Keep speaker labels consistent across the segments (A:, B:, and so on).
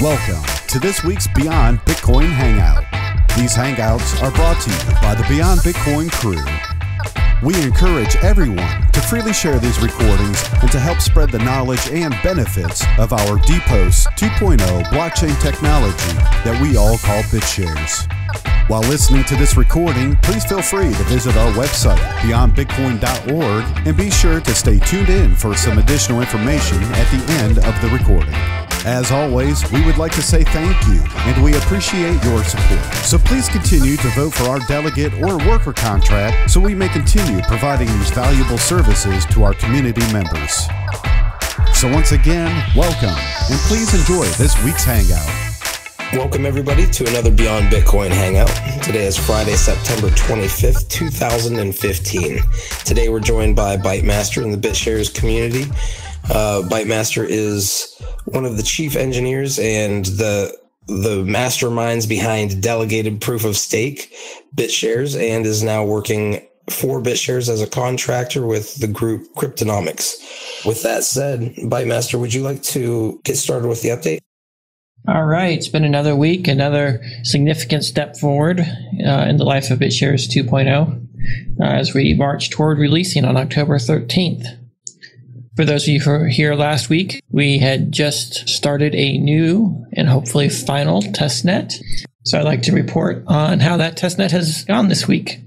A: Welcome to this week's Beyond Bitcoin Hangout. These hangouts are brought to you by the Beyond Bitcoin crew. We encourage everyone to freely share these recordings and to help spread the knowledge and benefits of our DPoS 2.0 blockchain technology that we all call BitShares. While listening to this recording, please feel free to visit our website, beyondbitcoin.org, and be sure to stay tuned in for some additional information at the end of the recording. As always, we would like to say thank you, and we appreciate your support. So please continue to vote for our delegate or worker contract so we may continue providing these valuable services to our community members. So once again, welcome, and please enjoy this week's Hangout.
B: Welcome everybody to another Beyond Bitcoin Hangout. Today is Friday, September 25th, 2015. Today we're joined by Bytemaster in the BitShares community. Bytemaster is one of the chief engineers and the masterminds behind delegated proof of stake BitShares, and is now working for BitShares as a contractor with the group Cryptonomex. With that said, Bytemaster, would you like to get started with the update?
C: All right, it's been another week, another significant step forward in the life of BitShares 2.0 as we march toward releasing on October 13th. For those of you who were here last week, we had just started a new and hopefully final testnet. So I'd like to report on how that testnet has gone this week.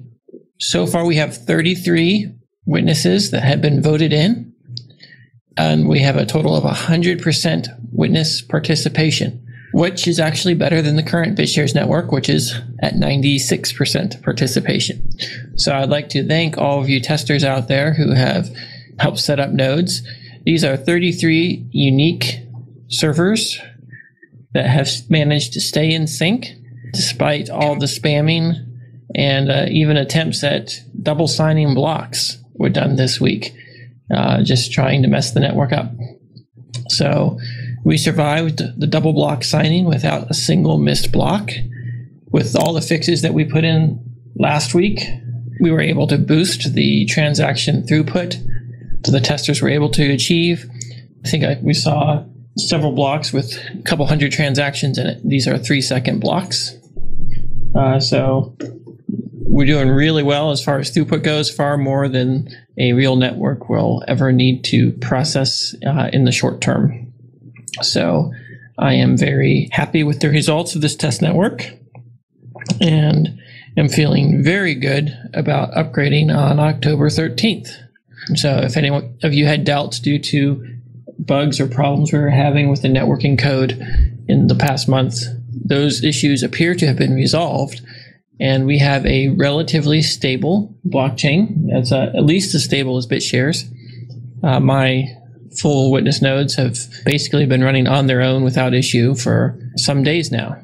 C: So far, we have 33 witnesses that have been voted in, and we have a total of 100% witness participation, which is actually better than the current BitShares network, which is at 96% participation. So I'd like to thank all of you testers out there who have helped set up nodes. These are 33 unique servers that have managed to stay in sync despite all the spamming and even attempts at double signing blocks were done this week, just trying to mess the network up. So we survived the double block signing without a single missed block. With all the fixes that we put in last week, we were able to boost the transaction throughput so the testers were able to achieve. I think we saw several blocks with a couple hundred transactions in it. These are 3-second blocks. So we're doing really well as far as throughput goes, far more than a real network will ever need to process in the short term. So I am very happy with the results of this test network and am feeling very good about upgrading on October 13th. So if any of you had doubts due to bugs or problems we were having with the networking code in the past month, those issues appear to have been resolved, and we have a relatively stable blockchain that's at least as stable as BitShares. My full witness nodes have basically been running on their own without issue for some days now.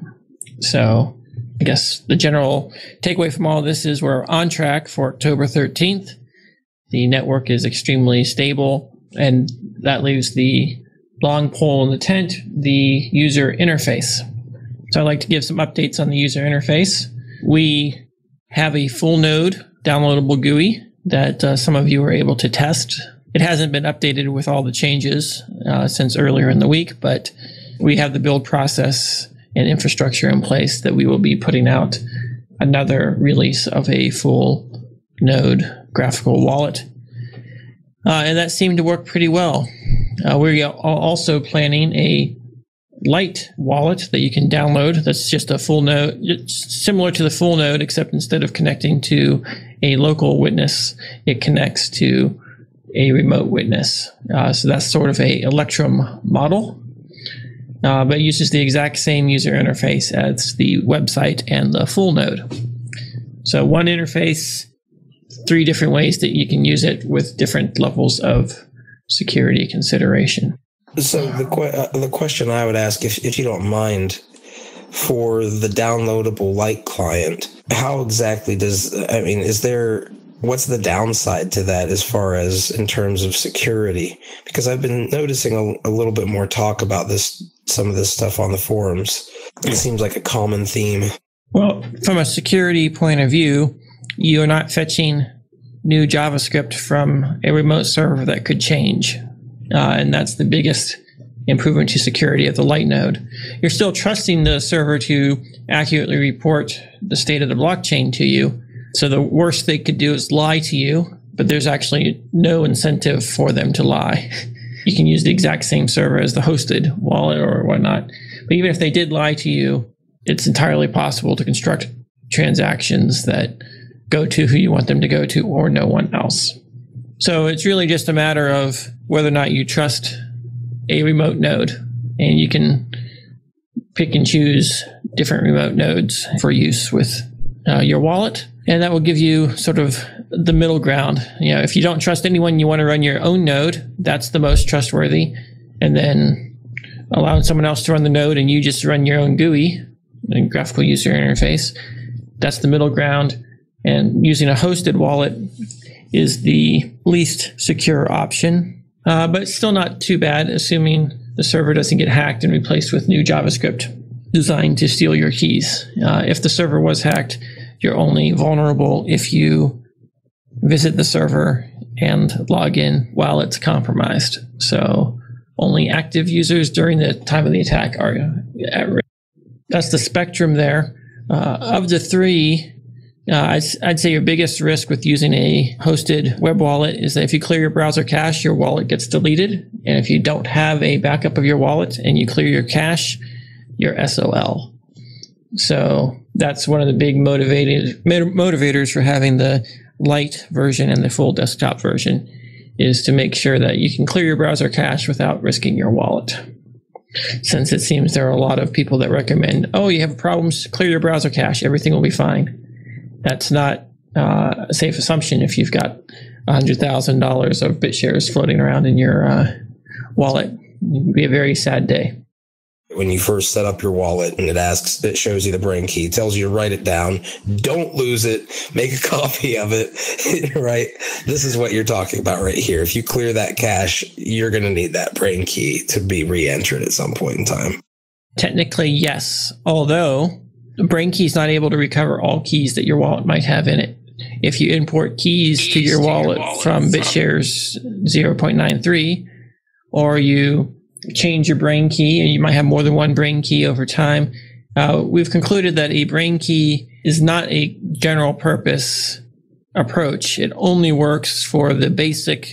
C: So I guess the general takeaway from all of this is we're on track for October 13th. The network is extremely stable, and that leaves the long pole in the tent, the user interface. So I'd like to give some updates on the user interface. We have a full node downloadable GUI that some of you were able to test. It hasn't been updated with all the changes since earlier in the week, but we have the build process and infrastructure in place that we will be putting out another release of a full node graphical wallet. And that seemed to work pretty well. We're also planning a light wallet that you can download. That's just a full node, similar to the full node, except instead of connecting to a local witness, it connects to a remote witness. So that's sort of a Electrum model, but it uses the exact same user interface as the website and the full node. So one interface, 3 different ways that you can use it with different levels of security consideration.
B: So the question I would ask, if you don't mind, for the downloadable light client, how exactly what's the downside to that as far as in terms of security? Because I've been noticing a little bit more talk about some of this stuff on the forums. It seems like a common theme.
C: Well, from a security point of view, you're not fetching new JavaScript from a remote server that could change. And that's the biggest improvement to security of the light node. You're still trusting the server to accurately report the state of the blockchain to you. So the worst they could do is lie to you, but there's actually no incentive for them to lie. You can use the exact same server as the hosted wallet or whatnot. But even if they did lie to you, it's entirely possible to construct transactions that go to who you want them to go to or no one else. So it's really just a matter of whether or not you trust a remote node, and you can pick and choose different remote nodes for use with your wallet, and that will give you sort of the middle ground. You know, if you don't trust anyone, you want to run your own node. That's the most trustworthy, and then allowing someone else to run the node and you just run your own GUI and graphical user interface. That's the middle ground, and using a hosted wallet is the least secure option. But it's still not too bad, assuming the server doesn't get hacked and replaced with new JavaScript designed to steal your keys. If the server was hacked, you're only vulnerable if you visit the server and log in while it's compromised. So only active users during the time of the attack are at risk. That's the spectrum there. Of the three, I'd say your biggest risk with using a hosted web wallet is that if you clear your browser cache, your wallet gets deleted. And if you don't have a backup of your wallet and you clear your cache, you're SOL. So that's one of the big motivators for having the light version and the full desktop version, is to make sure that you can clear your browser cache without risking your wallet. Since it seems there are a lot of people that recommend, oh, you have problems, clear your browser cache, everything will be fine. That's not a safe assumption if you've got $100,000 of BitShares floating around in your wallet. It would be a very sad day.
B: When you first set up your wallet and it shows you the brain key, tells you to write it down, don't lose it, make a copy of it, right? This is what you're talking about right here. If you clear that cache, you're going to need that brain key to be re-entered at some point in time.
C: Technically, yes. Although the brain key is not able to recover all keys that your wallet might have in it. If you import keys to your wallet from BitShares 0.93, or you change your brain key, and you might have more than one brain key over time, we've concluded that a brain key is not a general purpose approach. It only works for the basic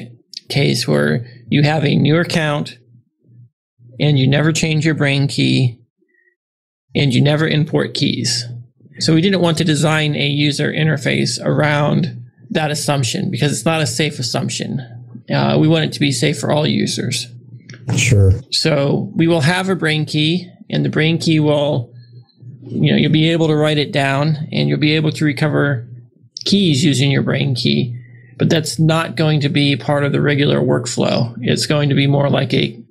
C: case where you have a new account and you never change your brain key and you never import keys. So we didn't want to design a user interface around that assumption because it's not a safe assumption. We want it to be safe for all users.
B: Sure.
C: So we will have a brain key, and the brain key will, you'll be able to write it down and you'll be able to recover keys using your brain key. But that's not going to be part of the regular workflow. It's going to be more like a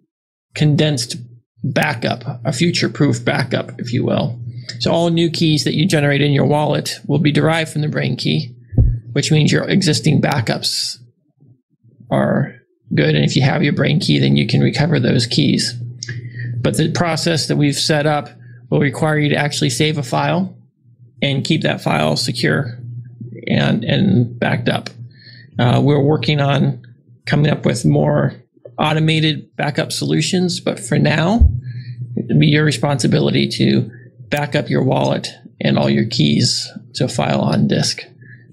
C: condensed backup, a future-proof backup, if you will. So all new keys that you generate in your wallet will be derived from the brain key, which means your existing backups are good. And if you have your brain key, then you can recover those keys. But the process that we've set up will require you to actually save a file and keep that file secure and backed up. We're working on coming up with more automated backup solutions, but for now, it'll be your responsibility to back up your wallet and all your keys to a file on disk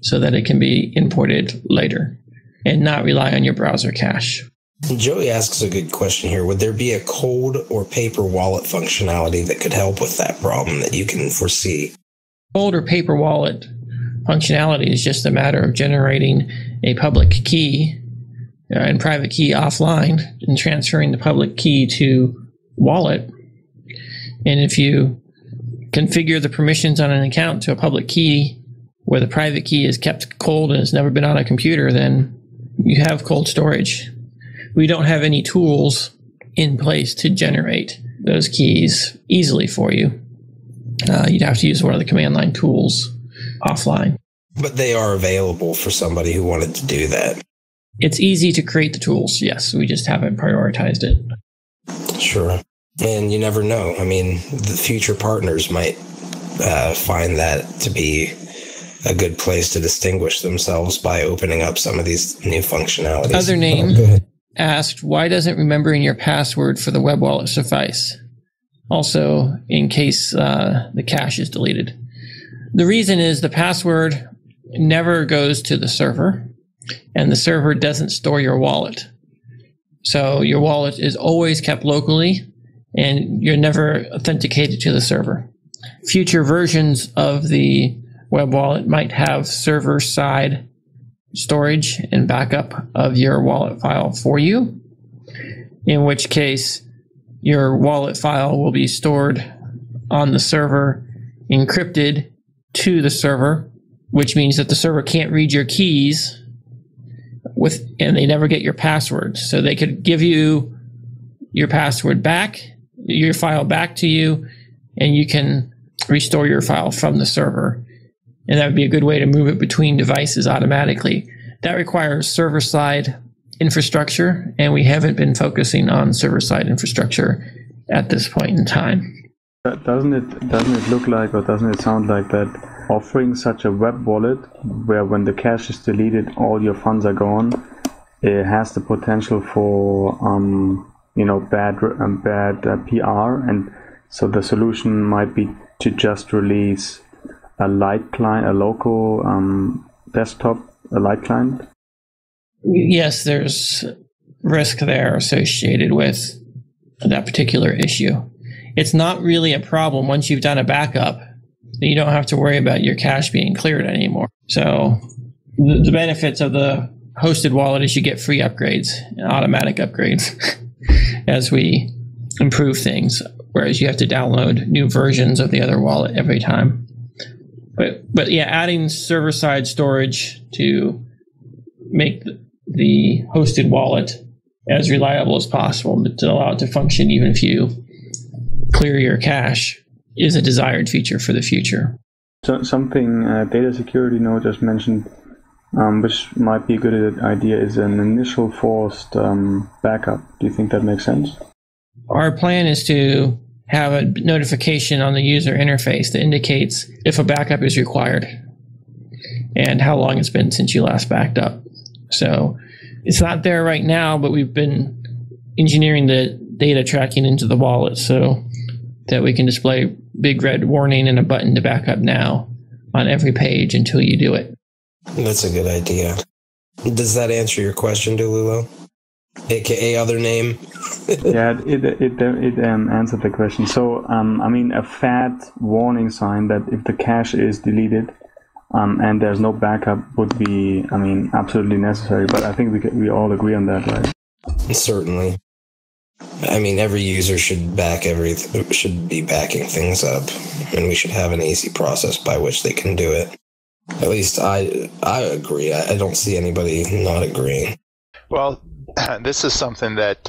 C: so that it can be imported later and not rely on your browser cache.
B: Joey asks a good question here. Would there be a cold or paper wallet functionality that could help with that problem that you can foresee?
C: Cold or paper wallet functionality is just a matter of generating a public key and private key offline and transferring the public key to wallet. And if you configure the permissions on an account to a public key where the private key is kept cold and has never been on a computer, then you have cold storage. We don't have any tools in place to generate those keys easily for you. You'd have to use one of the command line tools offline.
B: But they are available for somebody who wanted to do that.
C: It's easy to create the tools, yes. We just haven't prioritized it.
B: Sure. And you never know. I mean, the future partners might find that to be a good place to distinguish themselves by opening up some of these new functionalities.
C: asked, why doesn't remembering your password for the web wallet suffice? Also, in case the cache is deleted. The reason is the password never goes to the server, and the server doesn't store your wallet. So your wallet is always kept locally, and you're never authenticated to the server. Future versions of the web wallet might have server-side storage and backup of your wallet file for you, in which case your wallet file will be stored on the server, encrypted to the server, which means that the server can't read your keys and they never get your password. So they could give you your password back, your file back to you, and you can restore your file from the server. And that would be a good way to move it between devices automatically. That requires server-side infrastructure, and we haven't been focusing on server-side infrastructure at this point in time.
D: Doesn't it look like, or doesn't it sound like that offering such a web wallet where when the cache is deleted, all your funds are gone, it has the potential for bad PR, and so the solution might be to just release a light client, a local desktop, a light client?
C: Yes, there's risk there associated with that particular issue. It's not really a problem once you've done a backup. You don't have to worry about your cache being cleared anymore. So the benefits of the hosted wallet is you get free upgrades, automatic upgrades, as we improve things, whereas you have to download new versions of the other wallet every time. But yeah, adding server-side storage to make the hosted wallet as reliable as possible, but to allow it to function even if you clear your cache, is a desired feature for the future.
D: So something data security node just mentioned, which might be a good idea, is an initial forced backup. Do you think that makes sense?
C: Our plan is to have a notification on the user interface that indicates if a backup is required and how long it's been since you last backed up. So it's not there right now, but we've been engineering the data tracking into the wallet so that we can display big red warning and a button to back up now on every page until you do it.
B: That's a good idea. Does that answer your question, Dululo? AKA other name?
D: Yeah, it answered the question. So, a fat warning sign that if the cache is deleted and there's no backup would be, absolutely necessary. But I think we all agree on that, right?
B: Certainly. Every user should be backing things up, and we should have an easy process by which they can do it. At least I agree. I don't see anybody not agreeing.
E: Well, this is something that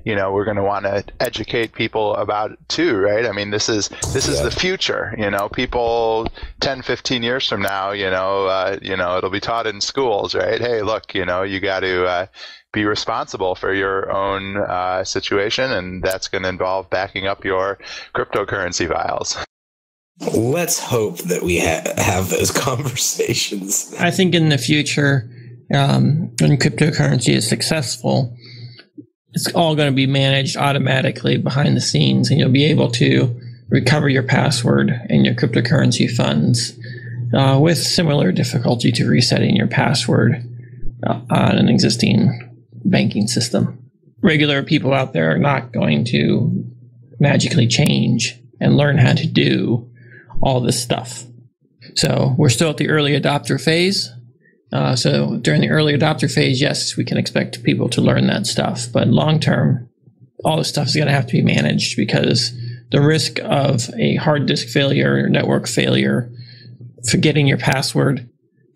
E: we're going to want to educate people about too, right? This is the future. People 10, 15 years from now, it'll be taught in schools, right? Hey, look, you got to be responsible for your own situation, and that's going to involve backing up your cryptocurrency files.
B: Let's hope that we have those conversations.
C: I think in the future, when cryptocurrency is successful, it's all going to be managed automatically behind the scenes, and you'll be able to recover your password and your cryptocurrency funds with similar difficulty to resetting your password on an existing banking system. Regular people out there are not going to magically change and learn how to do all this stuff. So we're still at the early adopter phase. So during the early adopter phase, yes, we can expect people to learn that stuff. But long term, all this stuff is going to have to be managed because the risk of a hard disk failure or network failure, forgetting your password,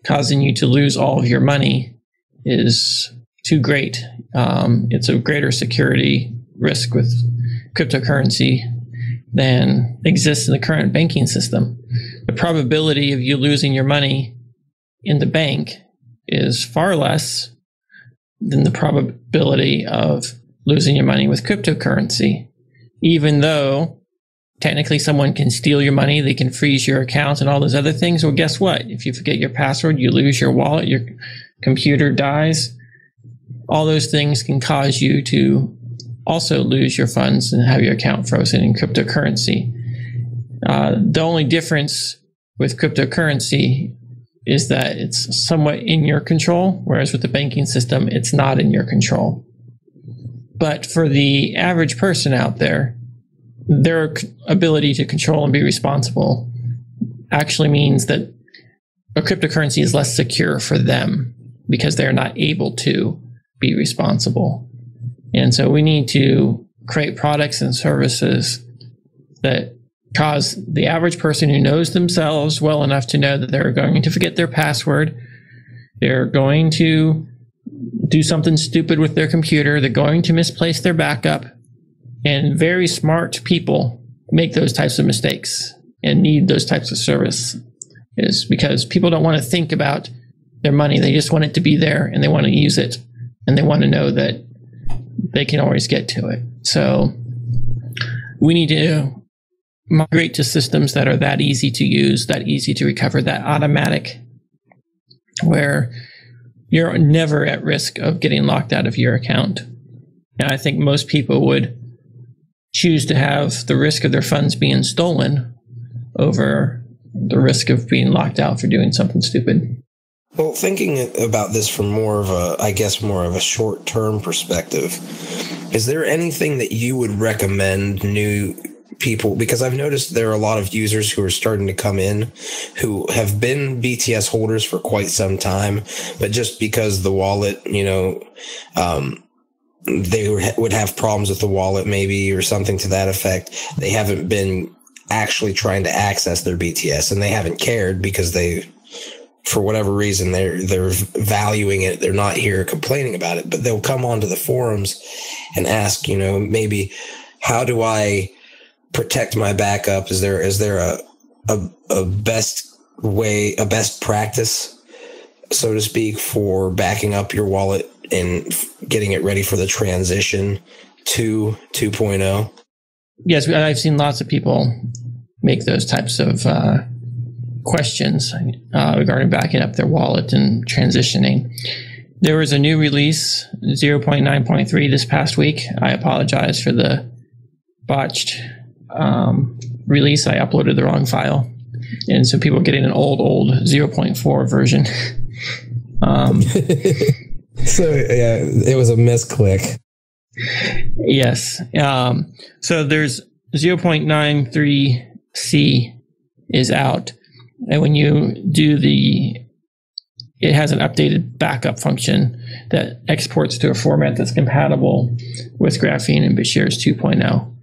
C: causing you to lose all of your money is too great. It's a greater security risk with cryptocurrency than exists in the current banking system. The probability of you losing your money in the bank is far less than the probability of losing your money with cryptocurrency. Even though technically someone can steal your money, they can freeze your account and all those other things. Well, guess what? If you forget your password, you lose your wallet, your computer dies, all those things can cause you to also lose your funds and have your account frozen in cryptocurrency. The only difference with cryptocurrency is that it's somewhat in your control, whereas with the banking system, it's not in your control. But for the average person out there, their ability to control and be responsible actually means that a cryptocurrency is less secure for them because they're not able to be responsible. And so we need to create products and services that cause the average person who knows themselves well enough to know that they're going to forget their password, they're going to do something stupid with their computer, they're going to misplace their backup, and very smart people make those types of mistakes and need those types of service, is because people don't want to think about their money. They just want it to be there and they want to use it and they want to know that they can always get to it. So we need to migrate to systems that are that easy to use, that easy to recover, that automatic, where you're never at risk of getting locked out of your account. And I think most people would choose to have the risk of their funds being stolen over the risk of being locked out for doing something stupid.
B: Well, thinking about this from more of a short-term perspective, is there anything that you would recommend new people? Because I've noticed there are a lot of users who are starting to come in who have been BTS holders for quite some time, but just because the wallet, they would have problems with the wallet maybe or something to that effect, they haven't been actually trying to access their BTS, and they haven't cared because they, for whatever reason, they're valuing it. They're not here complaining about it, but they'll come onto the forums and ask, maybe, how do I protect my backup? Is there a best way, a best practice, so to speak, for backing up your wallet and getting it ready for the transition to 2.0?
C: Yes, I've seen lots of people make those types of questions regarding backing up their wallet and transitioning. There was a new release, 0.9.3, this past week. I apologize for the botched release. I uploaded the wrong file. And so people are getting an old 0.4 version.
B: So, yeah, it was a misclick.
C: Yes. So there's 0.93C is out. And when you do it has an updated backup function that exports to a format that's compatible with Graphene and BitShares 2.0.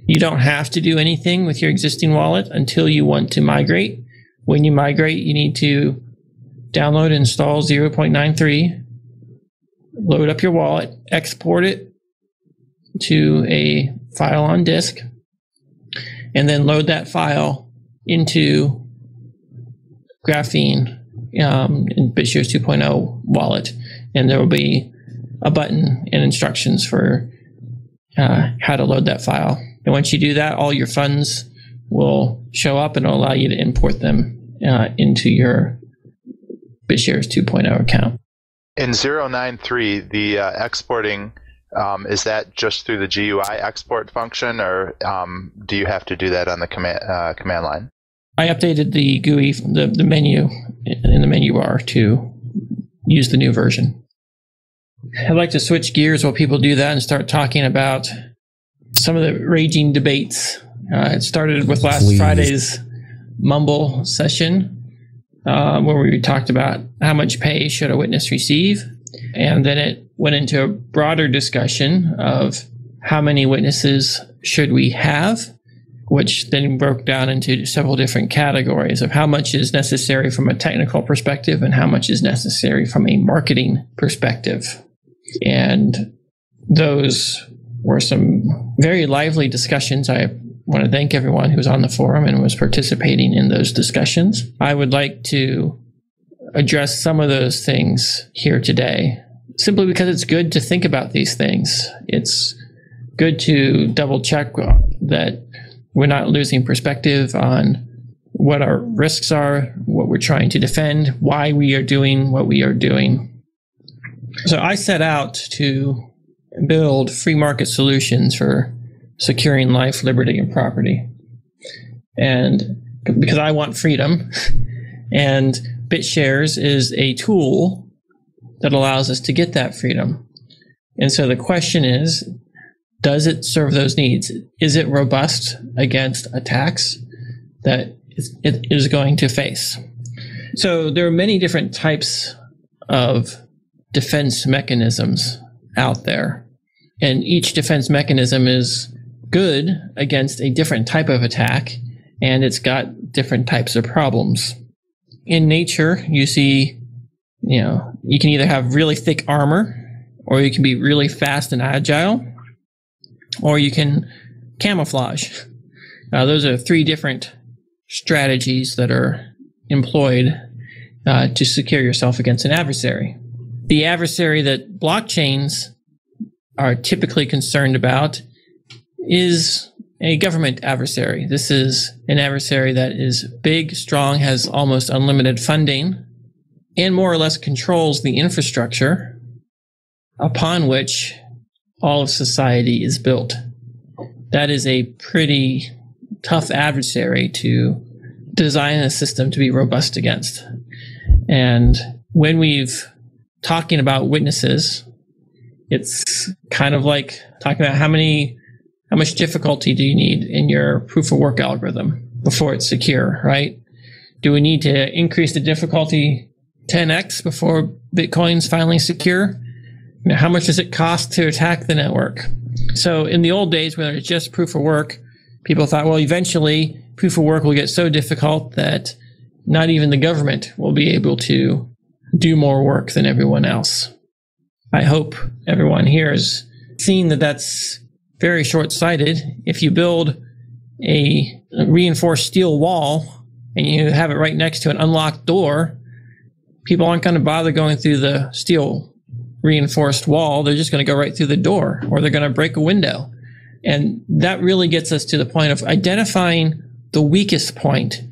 C: You don't have to do anything with your existing wallet until you want to migrate. When you migrate, you need to download and install 0.93, load up your wallet, export it to a file on disk, and then load that file into Graphene in BitShares 2.0 wallet. And there will be a button and instructions for how to load that file. And once you do that, all your funds will show up and it'll allow you to import them into your BitShares 2.0 account.
E: In 0.93, the exporting, is that just through the GUI export function, or do you have to do that on the command line?
C: I updated the GUI, the menu in the menu bar to use the new version. I'd like to switch gears while people do that and start talking about some of the raging debates. It started with last Friday's Mumble session, where we talked about how much pay should a witness receive. And then it went into a broader discussion of how many witnesses should we have, which then broke down into several different categories of how much is necessary from a technical perspective and how much is necessary from a marketing perspective. And those were some very lively discussions. I want to thank everyone who was on the forum and was participating in those discussions. I would like to address some of those things here today, simply because it's good to think about these things. It's good to double check that we're not losing perspective on what our risks are, what we're trying to defend, why we are doing what we are doing. So I set out to build free market solutions for securing life, liberty, and property. And because I want freedom, and BitShares is a tool that allows us to get that freedom. And so the question is, does it serve those needs? Is it robust against attacks that it is going to face? So there are many different types of defense mechanisms out there. And each defense mechanism is good against a different type of attack, and it's got different types of problems. In nature, you see, you can either have really thick armor, or you can be really fast and agile, or you can camouflage. Those are three different strategies that are employed to secure yourself against an adversary. The adversary that blockchains are typically concerned about is a government adversary. This is an adversary that is big, strong, has almost unlimited funding, and more or less controls the infrastructure upon which all of society is built. That is a pretty tough adversary to design a system to be robust against. And when we've talking about witnesses, it's kind of like talking about how much difficulty do you need in your proof of work algorithm before it's secure, right? Do we need to increase the difficulty 10x before Bitcoin's finally secure? How much does it cost to attack the network? So in the old days, when it was just proof of work, people thought, well, eventually proof of work will get so difficult that not even the government will be able to do more work than everyone else. I hope everyone here has seen that that's very short-sighted. If you build a reinforced steel wall and you have it right next to an unlocked door, people aren't going to bother going through the steel reinforced wall. They're just going to go right through the door, or they're going to break a window. And that really gets us to the point of identifying the weakest point.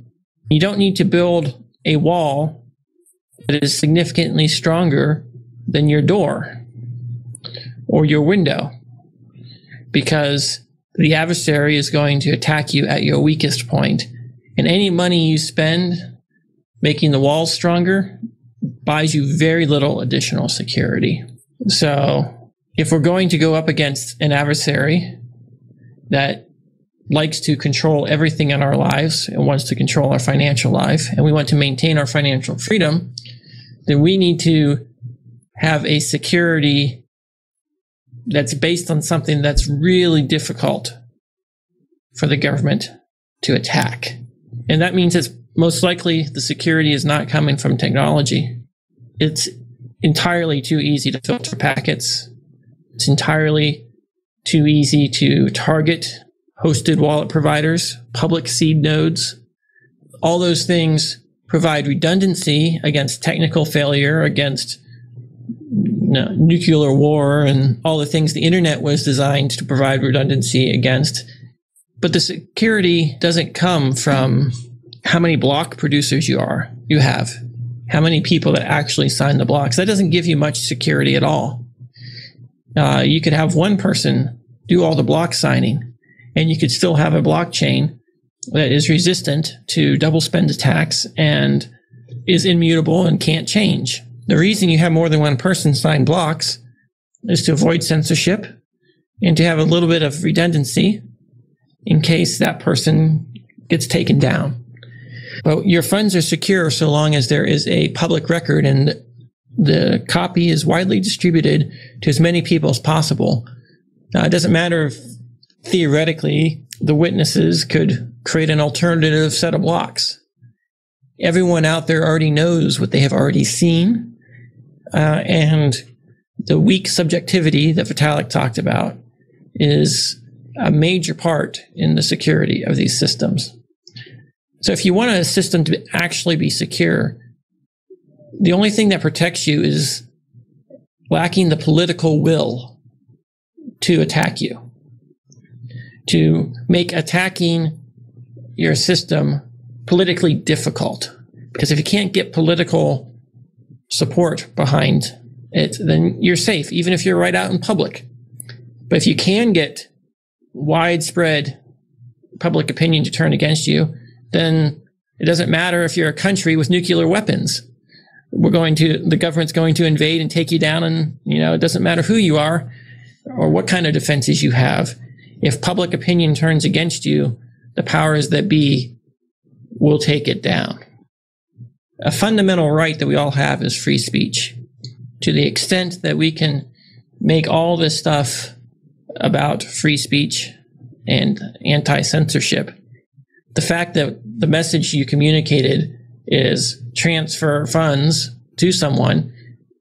C: You don't need to build a wall that is significantly stronger than your door or your window, because the adversary is going to attack you at your weakest point. And any money you spend making the walls stronger buys you very little additional security. So if we're going to go up against an adversary that likes to control everything in our lives and wants to control our financial life, and we want to maintain our financial freedom, then we need to have a security that's based on something that's really difficult for the government to attack. And that means it's most likely the security is not coming from technology. It's entirely too easy to filter packets. It's entirely too easy to target hosted wallet providers, public seed nodes. All those things provide redundancy against technical failure, against nuclear war, and all the things the internet was designed to provide redundancy against. But the security doesn't come from how many block producers you have, how many people that actually sign the blocks. That doesn't give you much security at all. You could have one person do all the block signing, and you could still have a blockchain that is resistant to double spend attacks and is immutable and can't change. The reason you have more than one person sign blocks is to avoid censorship and to have a little bit of redundancy in case that person gets taken down. But your funds are secure so long as there is a public record and the copy is widely distributed to as many people as possible. It doesn't matter if theoretically the witnesses could create an alternative set of blocks. Everyone out there already knows what they have already seen. And the weak subjectivity that Vitalik talked about is a major part in the security of these systems. So if you want a system to actually be secure, the only thing that protects you is lacking the political will to attack you, to make attacking your system politically difficult. Because if you can't get political support behind then you're safe, even if you're right out in public. But if you can get widespread public opinion to turn against you, then it doesn't matter if you're a country with nuclear weapons. The government's going to invade and take you down, and it doesn't matter who you are or what kind of defenses you have. If public opinion turns against you, the powers that be will take it down. A fundamental right that we all have is free speech. To the extent that we can make all this stuff about free speech and anti-censorship, the fact that the message you communicated is transfer funds to someone,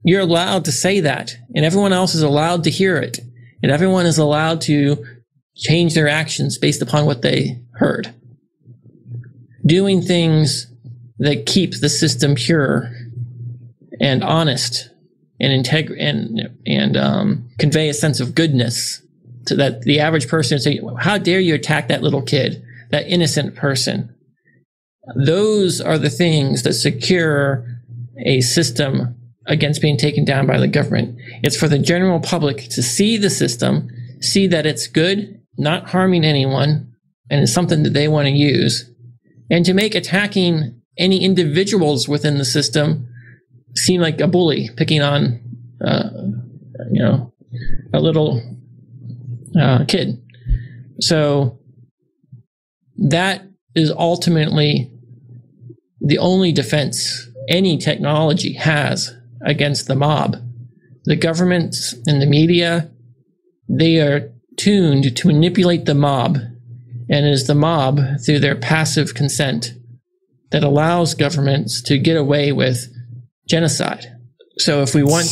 C: you're allowed to say that, and everyone else is allowed to hear it, and everyone is allowed to change their actions based upon what they heard. Doing things that keep the system pure and honest and convey a sense of goodness to that the average person say, how dare you attack that little kid, that innocent person? Those are the things that secure a system against being taken down by the government. It's for the general public to see the system, see that it's good, not harming anyone, and it's something that they want to use, and to make attacking any individuals within the system seem like a bully picking on, a little kid. So that is ultimately the only defense any technology has against the mob. The governments and the media, they are tuned to manipulate the mob, and it is the mob, through their passive consent, that allows governments to get away with genocide. So if we want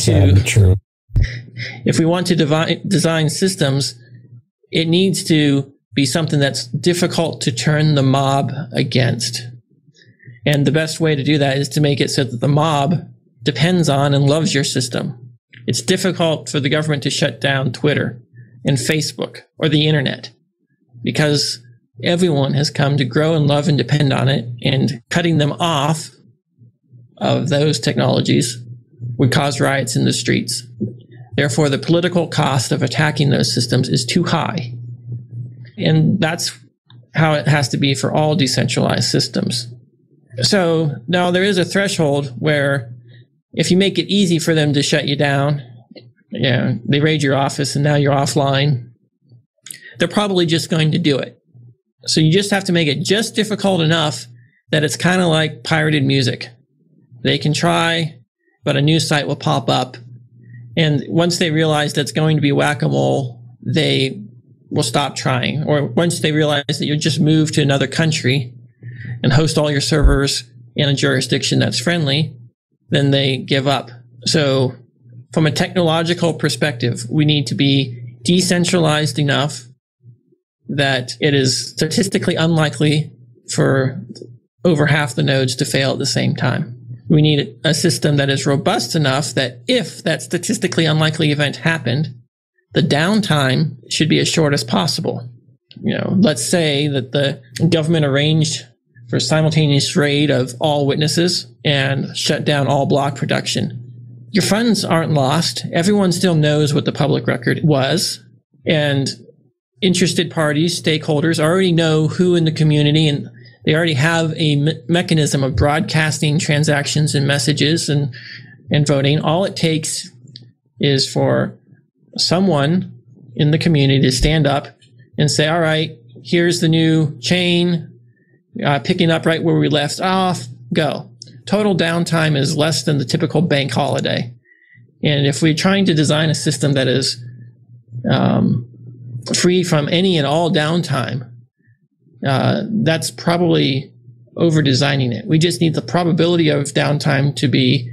C: to design systems, it needs to be something that's difficult to turn the mob against. And the best way to do that is to make it so that the mob depends on and loves your system. It's difficult for the government to shut down Twitter and Facebook or the internet because everyone has come to grow and love and depend on it, and cutting them off of those technologies would cause riots in the streets. Therefore, the political cost of attacking those systems is too high. And that's how it has to be for all decentralized systems. So now there is a threshold where if you make it easy for them to shut you down, they raid your office and now you're offline, they're probably just going to do it. So you just have to make it just difficult enough that it's kind of like pirated music. They can try, but a new site will pop up. And once they realize that's going to be whack-a-mole, they will stop trying. Or once they realize that you just move to another country and host all your servers in a jurisdiction that's friendly, then they give up. So from a technological perspective, we need to be decentralized enough that it is statistically unlikely for over half the nodes to fail at the same time. We need a system that is robust enough that if that statistically unlikely event happened, the downtime should be as short as possible. Let's say that the government arranged for a simultaneous raid of all witnesses and shut down all block production. Your funds aren't lost. Everyone still knows what the public record was, and interested parties, stakeholders already know who in the community, and they already have a mechanism of broadcasting transactions and messages and voting. All it takes is for someone in the community to stand up and say, all right, here's the new chain, picking up right where we left off, go. Total downtime is less than the typical bank holiday. And if we're trying to design a system that is free from any and all downtime, that's probably over designing it. We just need the probability of downtime to be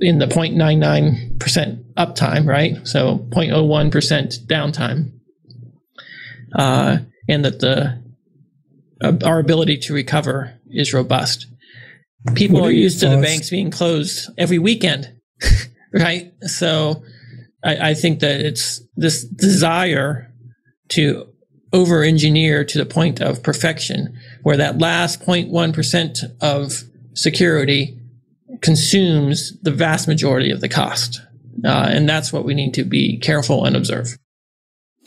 C: in the 0.99% uptime, right? So 0.01% downtime. And that our ability to recover is robust. People are used to the banks being closed every weekend, right? So I think that it's this desire to over-engineer to the point of perfection, where that last 0.1% of security consumes the vast majority of the cost. And that's what we need to be careful and observe.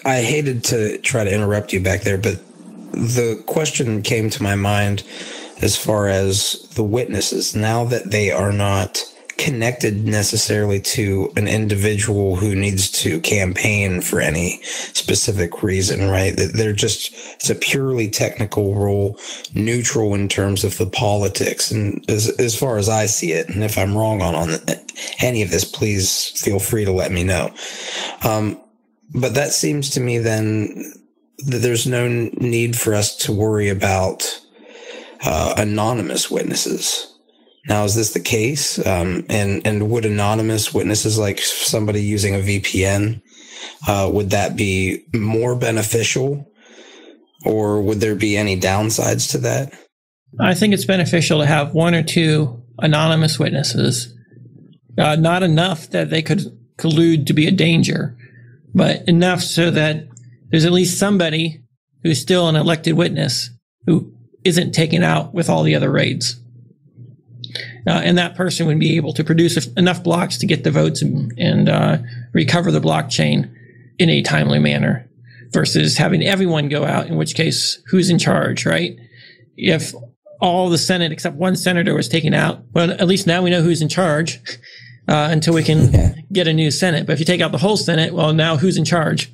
B: I hated to try to interrupt you back there, but the question came to my mind as far as the witnesses. Now that they are not connected necessarily to an individual who needs to campaign for any specific reason, right? That they're just, it's a purely technical role, neutral in terms of the politics. And as far as I see it, and if I'm wrong on any of this, please feel free to let me know. But that seems to me then that there's no need for us to worry about anonymous witnesses. Now, is this the case? And would anonymous witnesses, like somebody using a VPN, would that be more beneficial, or would there be any downsides to that?
C: I think it's beneficial to have one or two anonymous witnesses, not enough that they could collude to be a danger, but enough so that there's at least somebody who's still an elected witness who isn't taken out with all the other raids. And that person would be able to produce enough blocks to get the votes and recover the blockchain in a timely manner versus having everyone go out, in which case, who's in charge, right? If all the Senate except one senator was taken out, well, at least now we know who's in charge until we can get a new Senate. But if you take out the whole Senate, well, now who's in charge?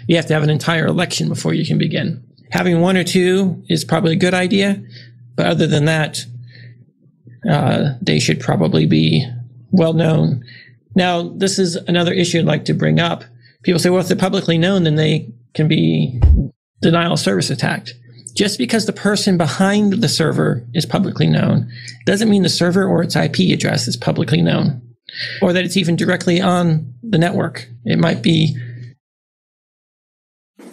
C: You have to have an entire election before you can begin. Having one or two is probably a good idea, but other than that, they should probably be well known. Now, this is another issue I'd like to bring up. People say, well, if they're publicly known, then they can be denial of service attacked. Just because the person behind the server is publicly known doesn't mean the server or its IP address is publicly known, or that it's even directly on the network. It might be.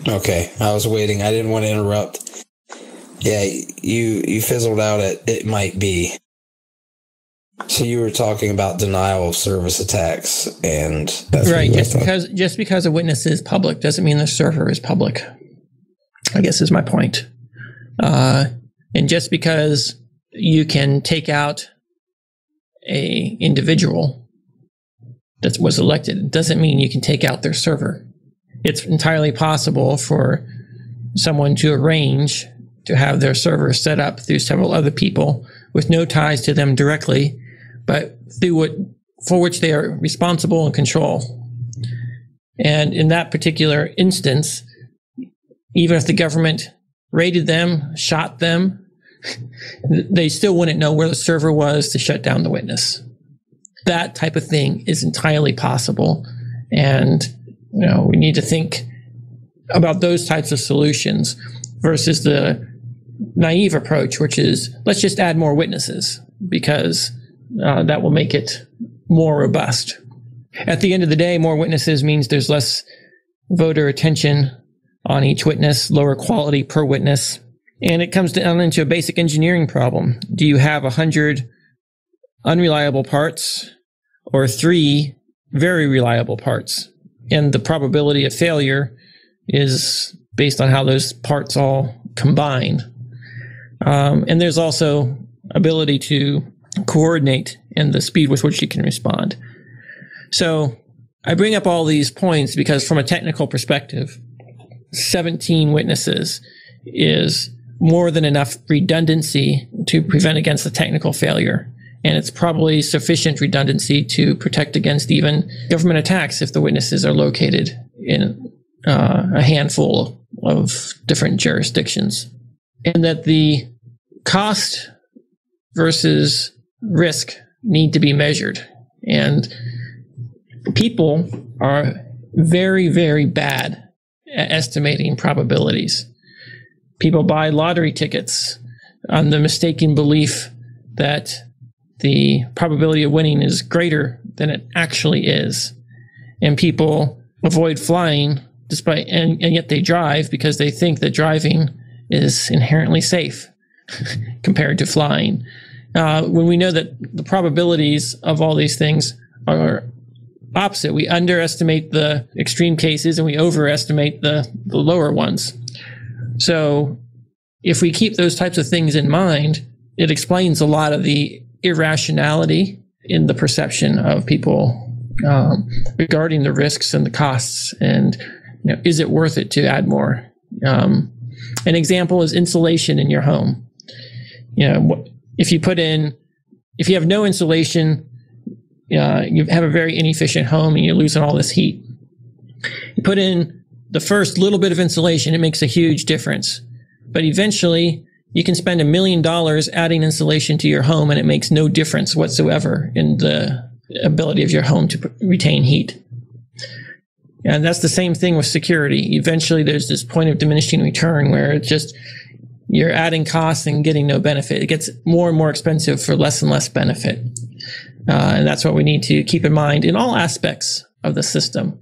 B: Okay, I was waiting. I didn't want to interrupt. Yeah, you fizzled out at it might be. So you were talking about denial of service attacks, and that's
C: right. Just because a witness is public doesn't mean the server is public, I guess is my point. And just because you can take out a individual that was elected doesn't mean you can take out their server. It's entirely possible for someone to arrange to have their server set up through several other people with no ties to them directly, but for which they are responsible and control. And in that particular instance, even if the government raided them, shot them, they still wouldn't know where the server was to shut down the witness. That type of thing is entirely possible. And, we need to think about those types of solutions versus the naive approach, which is let's just add more witnesses because that will make it more robust. At the end of the day, more witnesses means there's less voter attention on each witness, lower quality per witness. And it comes down into a basic engineering problem. Do you have 100 unreliable parts or 3 very reliable parts? And the probability of failure is based on how those parts all combine. And there's also ability to coordinate and the speed with which you can respond. So I bring up all these points because from a technical perspective, 17 witnesses is more than enough redundancy to prevent against the technical failure. And it's probably sufficient redundancy to protect against even government attacks if the witnesses are located in a handful of different jurisdictions. And that the cost versus risk need to be measured. And people are very, very bad at estimating probabilities. People buy lottery tickets on the mistaken belief that the probability of winning is greater than it actually is. And people avoid flying and yet they drive because they think that driving is inherently safe compared to flying. When we know that the probabilities of all these things are opposite. We underestimate the extreme cases and we overestimate the lower ones. So if we keep those types of things in mind, it explains a lot of the irrationality in the perception of people regarding the risks and the costs, and is it worth it to add more? An example is insulation in your home. If you have no insulation, you have a very inefficient home and you're losing all this heat. You put in the first little bit of insulation, it makes a huge difference. But eventually, you can spend $1 million adding insulation to your home and it makes no difference whatsoever in the ability of your home to retain heat. And that's the same thing with security. Eventually, there's this point of diminishing return where it's just you're adding costs and getting no benefit. It gets more and more expensive for less and less benefit. And that's what we need to keep in mind in all aspects of the system.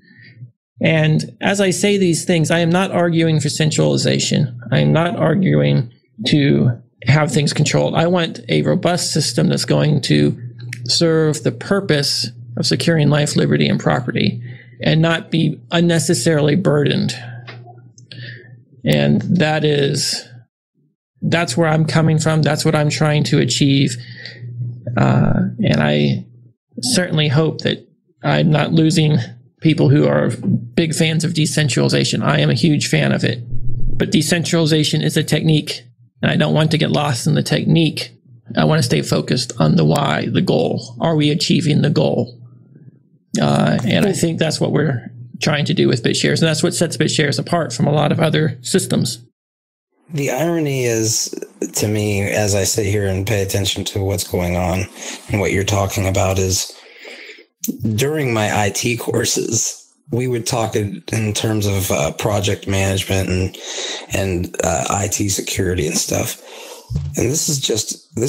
C: And as I say these things, I am not arguing for centralization. I am not arguing to have things controlled. I want a robust system that's going to serve the purpose of securing life, liberty, and property, and not be unnecessarily burdened. And that's where I'm coming from. That's what I'm trying to achieve. And I certainly hope that I'm not losing people who are big fans of decentralization. I am a huge fan of it. But decentralization is a technique, and I don't want to get lost in the technique. I want to stay focused on the why, the goal. Are we achieving the goal? And I think that's what we're trying to do with BitShares, and that's what sets BitShares apart from a lot of other systems.
B: The irony is, to me, as I sit here and pay attention to what's going on and what you're talking about, is during my IT courses, we would talk in terms of project management and IT security and stuff. And this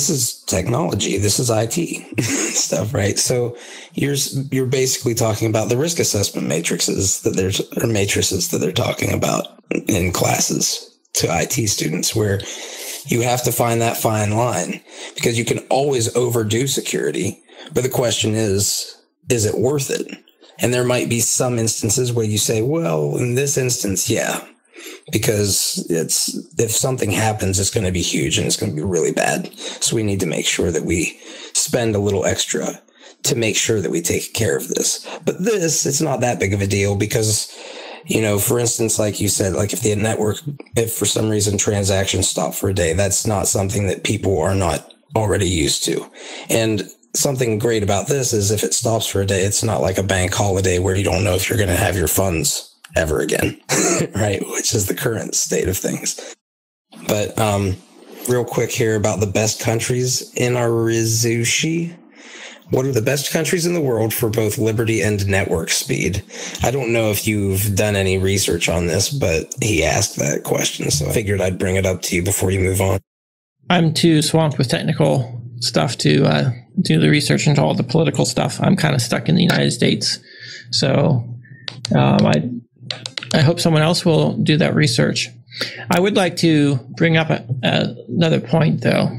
B: is technology. This is IT stuff, right? So you're basically talking about the risk assessment matrices that they're talking about in classes to IT students, where you have to find that fine line, because you can always overdo security. But the question is it worth it? And there might be some instances where you say, well, in this instance, yeah, because if something happens, it's going to be huge and it's going to be really bad. So we need to make sure that we spend a little extra to make sure that we take care of this. But it's not that big of a deal because, for instance, like you said, like if for some reason transactions stop for a day, that's not something that people are not already used to. And something great about this is if it stops for a day, it's not like a bank holiday where you don't know if you're going to have your funds ever again, right? Which is the current state of things. But real quick here about the best countries in our Rizushi. What are the best countries in the world for both liberty and network speed? I don't know if you've done any research on this, but he asked that question, so I figured I'd bring it up to you before you move on. I'm
C: too swamped with technical stuff to do the research into all the political stuff. I'm kind of stuck in the United States. So I hope someone else will do that research. I would like to bring up another point, though.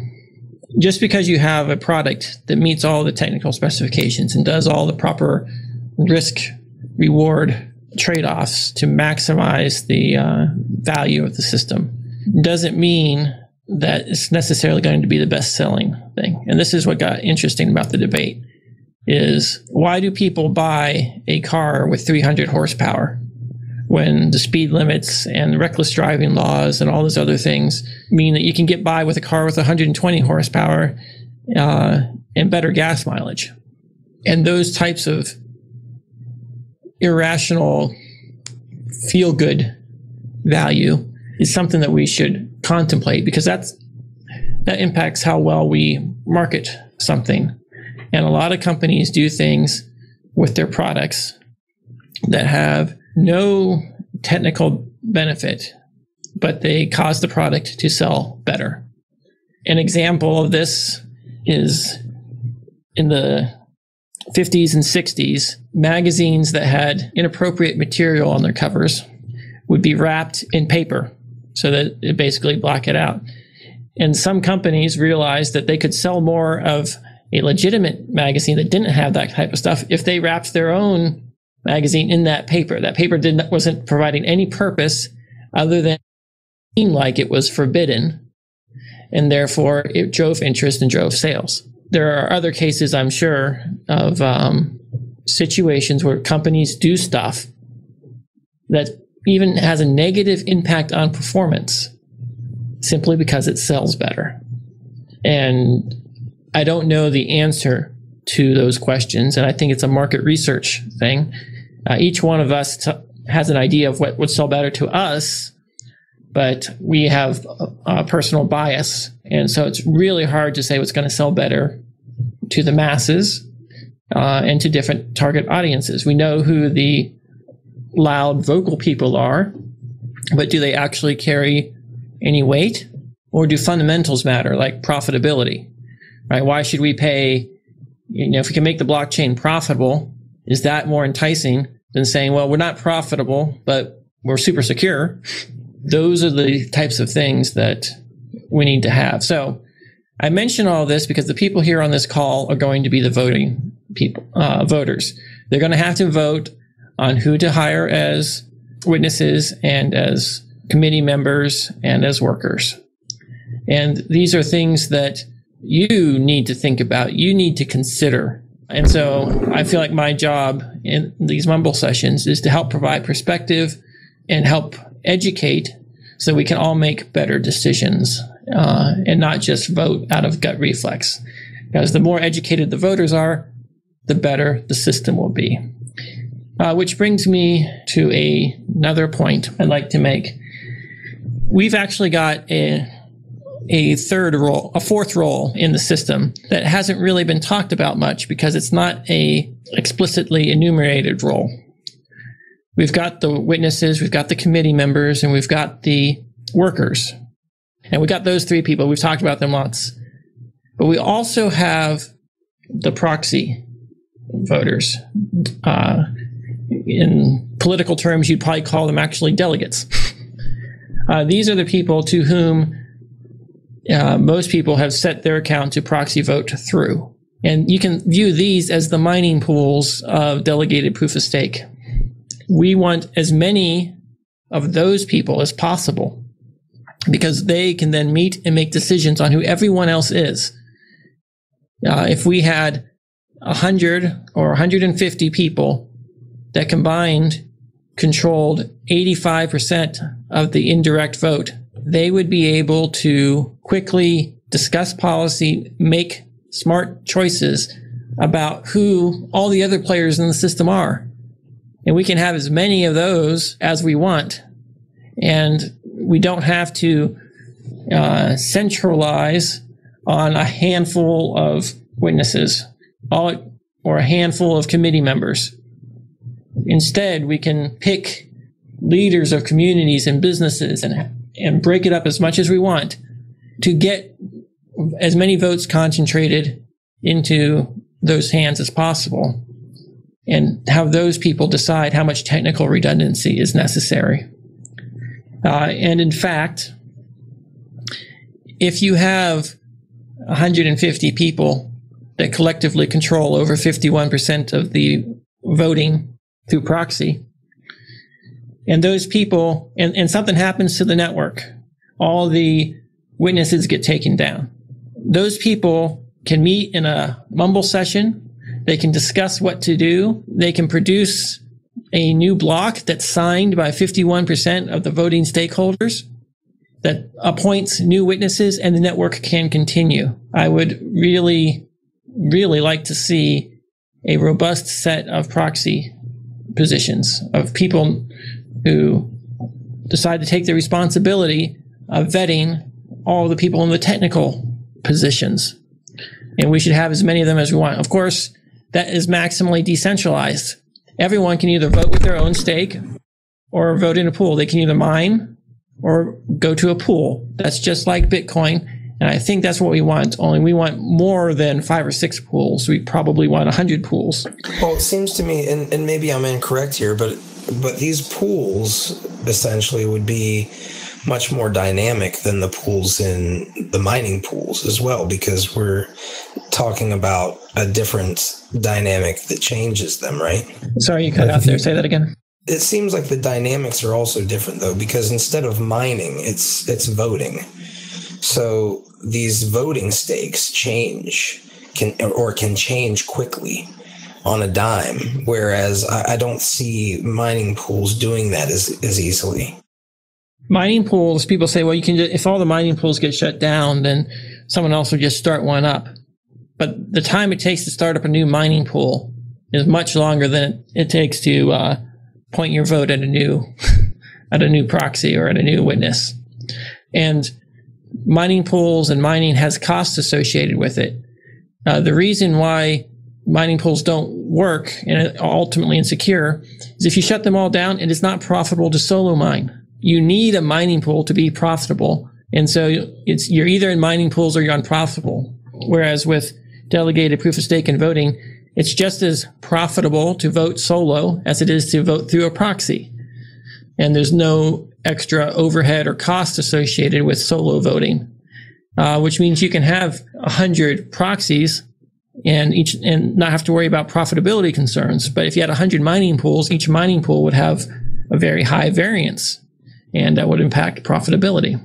C: Just because you have a product that meets all the technical specifications and does all the proper risk-reward trade-offs to maximize the value of the system, doesn't mean that it's necessarily going to be the best-selling thing. And this is what got interesting about the debate, is why do people buy a car with 300 horsepower when the speed limits and reckless driving laws and all those other things mean that you can get by with a car with 120 horsepower and better gas mileage? And those types of irrational feel-good value is something that we should contemplate, because that impacts how well we market something. And a lot of companies do things with their products that have no technical benefit, but they cause the product to sell better. An example of this is in the 50s and 60s, magazines that had inappropriate material on their covers would be wrapped in paper so that it basically block it out. And some companies realized that they could sell more of a legitimate magazine that didn't have that type of stuff if they wrapped their own magazine in that paper. That paper wasn't providing any purpose other than seem like it was forbidden, and therefore it drove interest and drove sales. there are other cases, I'm sure, of situations where companies do stuff that even has a negative impact on performance simply because it sells better. And I don't know the answer to those questions, and I think it's a market research thing. Each one of us has an idea of what would sell better to us, but we have a personal bias, and so it's really hard to say what's going to sell better to the masses and to different target audiences. We know who the loud vocal people are, but do they actually carry any weight? Or do fundamentals matter, like profitability? Right? Why should we pay, if we can make the blockchain profitable, is that more enticing than saying, well, we're not profitable, but we're super secure? Those are the types of things that we need to have. So I mention all this because the people here on this call are going to be the voting people, voters. They're going to have to vote on who to hire as witnesses and as committee members and as workers. And these are things that you need to think about, you need to consider. And so I feel like my job in these Mumble sessions is to help provide perspective and help educate so we can all make better decisions and not just vote out of gut reflex. Because the more educated the voters are, the better the system will be. Which brings me to another point I'd like to make. We've actually got a fourth role in the system that hasn't really been talked about much because it's not a explicitly enumerated role. We've got the witnesses, we've got the committee members, and we've got the workers. And we got those three people. We've talked about them lots. But we also have the proxy voters. In political terms, you'd probably call them actually delegates. These are the people to whom most people have set their account to proxy vote through. And you can view these as the mining pools of delegated proof of stake. We want as many of those people as possible because they can then meet and make decisions on who everyone else is. If we had 100 or 150 people that combined controlled 85% of the indirect vote, they would be able to quickly discuss policy, make smart choices about who all the other players in the system are. And we can have as many of those as we want. And we don't have to centralize on a handful of witnesses or a handful of committee members. Instead, we can pick leaders of communities and businesses and break it up as much as we want to get as many votes concentrated into those hands as possible and have those people decide how much technical redundancy is necessary. And in fact, if you have 150 people that collectively control over 51% of the voting through proxy, and those people, and something happens to the network, all the witnesses get taken down. Those people can meet in a Mumble session. They can discuss what to do. They can produce a new block that's signed by 51% of the voting stakeholders that appoints new witnesses, and the network can continue. I would really, really like to see a robust set of proxy positions of people who decide to take the responsibility of vetting all the people in the technical positions. And we should have as many of them as we want. Of course, that is maximally decentralized. Everyone can either vote with their own stake or vote in a pool. They can either mine or go to a pool. That's just like Bitcoin. And I think that's what we want. Only we want more than 5 or 6 pools. We probably want 100 pools.
B: Well, it seems to me, and maybe I'm incorrect here, but these pools essentially would be much more dynamic than the pools in the mining pools as well, because we're talking about a different dynamic that changes them, right?
C: Sorry, you cut out there. Say that again.
B: It seems like the dynamics are also different, though, because instead of mining, it's voting. So these voting stakes change. can change quickly on a dime, whereas I don't see mining pools doing that as easily.
C: Mining pools, people say, well, you can if all the mining pools get shut down, then someone else will just start one up. But the time it takes to start up a new mining pool is much longer than it takes to point your vote at a new proxy or at a new witness. And mining pools and mining has costs associated with it. The reason why mining pools don't work and are ultimately insecure is if you shut them all down, it is not profitable to solo mine. You need a mining pool to be profitable. And so you're either in mining pools or you're unprofitable. Whereas with delegated proof of stake and voting, it's just as profitable to vote solo as it is to vote through a proxy. And there's no extra overhead or cost associated with solo voting, which means you can have 100 proxies and not have to worry about profitability concerns. But if you had 100 mining pools, each mining pool would have a very high variance, and that would impact profitability.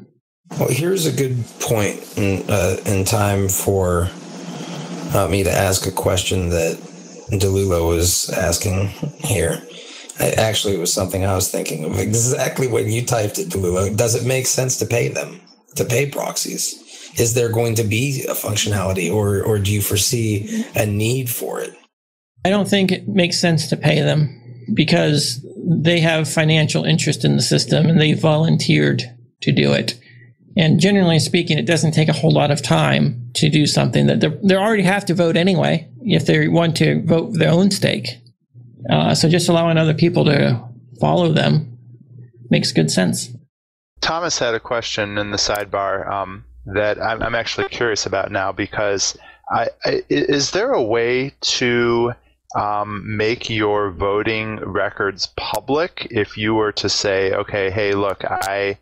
B: Well, here's a good point in time for me to ask a question that DeLulo was asking here. Actually, it was something I was thinking of exactly when you typed it, DeLulo. Does it make sense to pay them, to pay proxies? Is there going to be a functionality, or do you foresee a need for it?
C: I don't think it makes sense to pay them because they have financial interest in the system and they volunteered to do it. And generally speaking, it doesn't take a whole lot of time to do something that they already have to vote anyway if they want to vote their own stake. So just allowing other people to follow them makes good sense.
E: Thomas had a question in the sidebar that I'm actually curious about now, because is there a way to make your voting records public if you were to say, okay, hey, look, I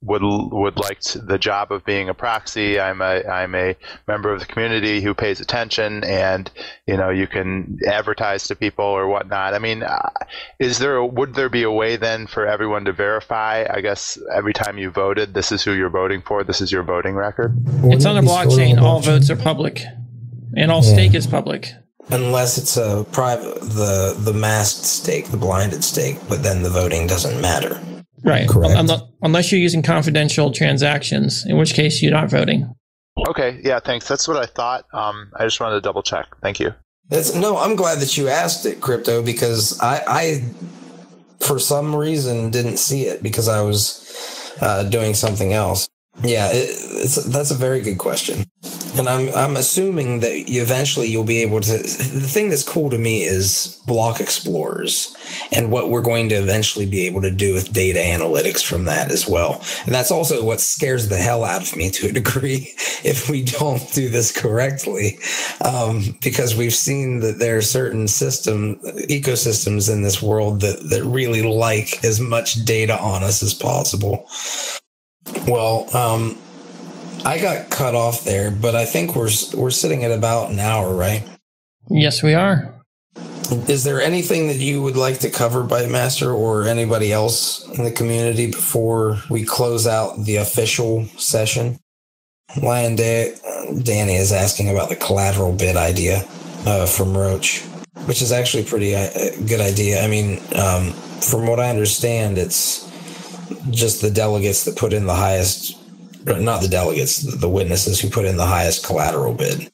E: would like the job of being a proxy. I'm a member of the community who pays attention, and you can advertise to people or whatnot. I mean, would there be a way then for everyone to verify? I guess every time you voted, this is who you're voting for. This is your voting record.
C: It's on a blockchain. All votes are public, and all stake is public.
B: Unless it's a private, the masked stake, the blinded stake, but then the voting doesn't matter.
C: Right.
B: Correct.
C: Unless you're using confidential transactions, in which case you're not voting.
E: Okay. Yeah, thanks. That's what I thought. I just wanted to double check. Thank you.
B: I'm glad that you asked it, Crypto, because I for some reason, didn't see it because I was doing something else. Yeah, that's a very good question. And I'm assuming that eventually you'll be able to. The thing that's cool to me is block explorers and what we're going to eventually be able to do with data analytics from that as well. And that's also what scares the hell out of me to a degree if we don't do this correctly, because we've seen that there are certain ecosystems in this world that really like as much data on us as possible. Well, I got cut off there, but I think we're sitting at about an hour, right?
C: Yes, we are.
B: Is there anything that you would like to cover, Bytemaster, or anybody else in the community before we close out the official session? Lion Danny is asking about the collateral bid idea from Roach, which is actually a pretty good idea. I mean, from what I understand, it's just the delegates that put in the highest, not the delegates, the witnesses who put in the highest collateral bid.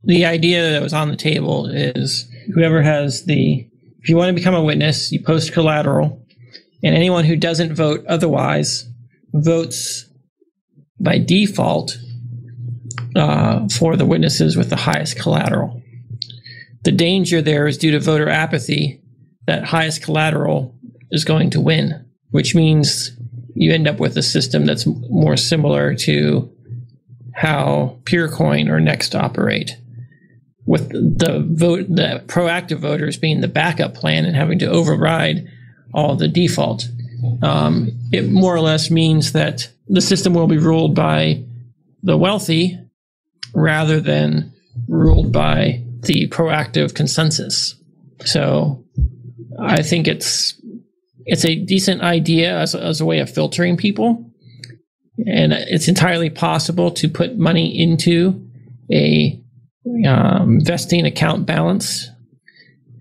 C: The idea that was on the table is whoever has if you want to become a witness, you post collateral, and anyone who doesn't vote otherwise votes by default for the witnesses with the highest collateral. The danger there is due to voter apathy, that highest collateral is going to win, which means you end up with a system that's more similar to how Purecoin or Next operate, with the proactive voters being the backup plan and having to override all the default. It more or less means that the system will be ruled by the wealthy rather than ruled by the proactive consensus. So I think it's a decent idea as a way of filtering people. And it's entirely possible to put money into a vesting account balance,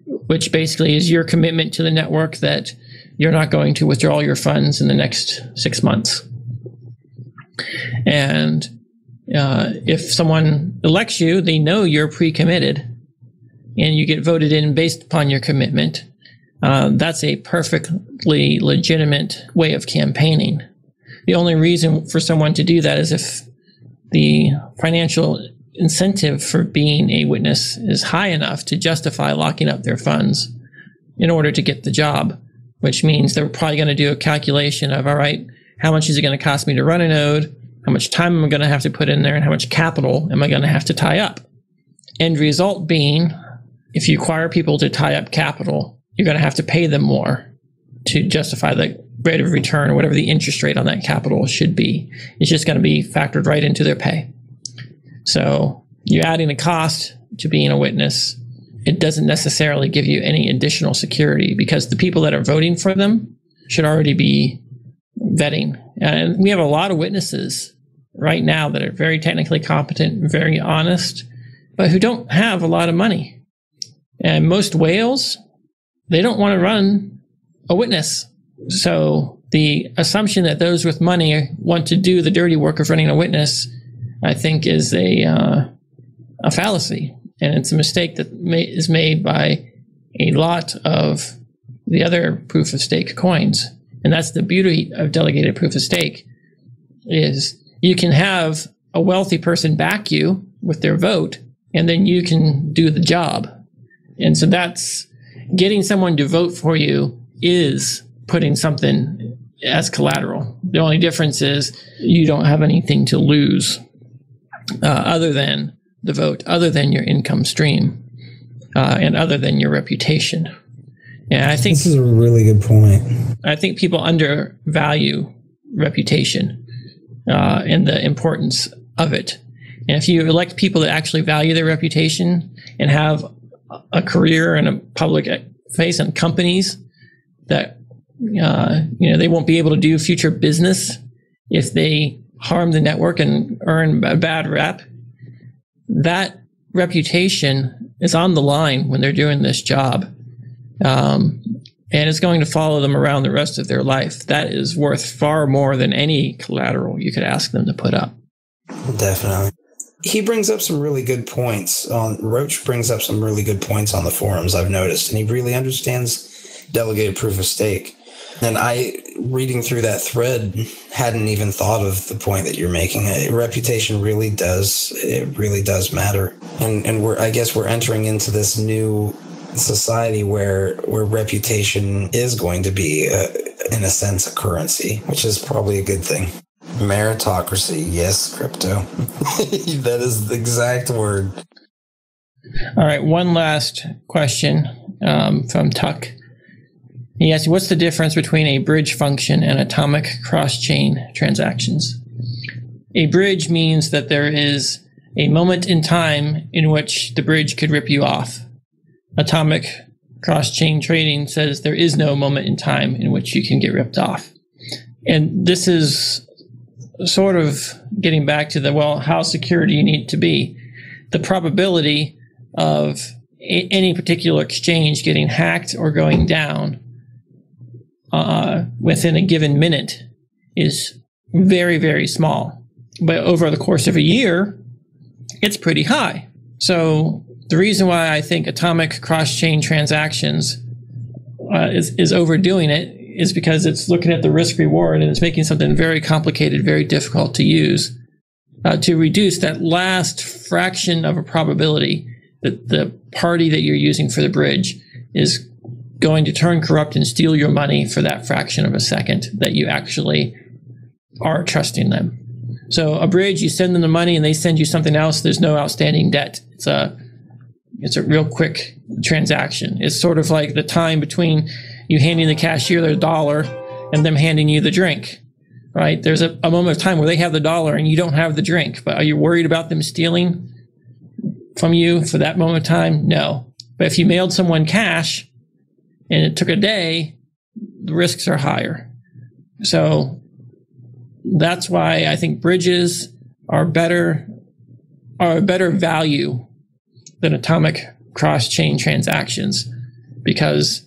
C: which basically is your commitment to the network that you're not going to withdraw your funds in the next 6 months. And if someone elects you, they know you're pre-committed and you get voted in based upon your commitment. That's a perfectly legitimate way of campaigning. The only reason for someone to do that is if the financial incentive for being a witness is high enough to justify locking up their funds in order to get the job, which means they're probably going to do a calculation of, all right, how much is it going to cost me to run a node? How much time am I going to have to put in there? And how much capital am I going to have to tie up? End result being, if you require people to tie up capital, you're going to have to pay them more to justify the rate of return or whatever the interest rate on that capital should be. It's just going to be factored right into their pay. So you're adding a cost to being a witness. It doesn't necessarily give you any additional security because the people that are voting for them should already be vetting. And we have a lot of witnesses right now that are very technically competent, very honest, but who don't have a lot of money. And most whales, they don't want to run a witness. So the assumption that those with money want to do the dirty work of running a witness, I think, is a fallacy. And it's a mistake that is made by a lot of the other proof of stake coins. And that's the beauty of delegated proof of stake, is you can have a wealthy person back you with their vote, and then you can do the job. And so that's getting someone to vote for you is putting something as collateral. The only difference is you don't have anything to lose other than the vote, other than your income stream, and other than your reputation. And I think
B: this is a really good point.
C: I think people undervalue reputation and the importance of it. And if you elect people that actually value their reputation and have a career in a public face and companies that they won't be able to do future business if they harm the network and earn a bad rep, that reputation is on the line when they're doing this job. And it's going to follow them around the rest of their life. That is worth far more than any collateral you could ask them to put up.
B: Definitely. He brings up some really good points. Roach brings up some really good points on the forums, I've noticed, and he really understands delegated proof of stake. And reading through that thread, hadn't even thought of the point that you're making. Reputation really does matter. And I guess we're entering into this new society where reputation is going to be, in a sense, a currency, which is probably a good thing. Meritocracy, yes, crypto. That is the exact word.
C: All right, one last question from Tuck. He asks, what's the difference between a bridge function and atomic cross-chain transactions? A bridge means that there is a moment in time in which the bridge could rip you off. Atomic cross-chain trading says there is no moment in time in which you can get ripped off. And this is sort of getting back to how secure do you need to be? The probability of any particular exchange getting hacked or going down within a given minute is very, very small. But over the course of a year, it's pretty high. So the reason why I think atomic cross-chain transactions is overdoing it is because it's looking at the risk-reward and it's making something very complicated, very difficult to use to reduce that last fraction of a probability that the party that you're using for the bridge is going to turn corrupt and steal your money for that fraction of a second that you actually are trusting them. So a bridge, you send them the money and they send you something else. There's no outstanding debt. It's a real quick transaction. It's sort of like the time between you handing the cashier their dollar and them handing you the drink, right? There's a moment of time where they have the dollar and you don't have the drink, but are you worried about them stealing from you for that moment of time? No. But if you mailed someone cash and it took a day, the risks are higher. So that's why I think bridges are a better value than atomic cross-chain transactions, because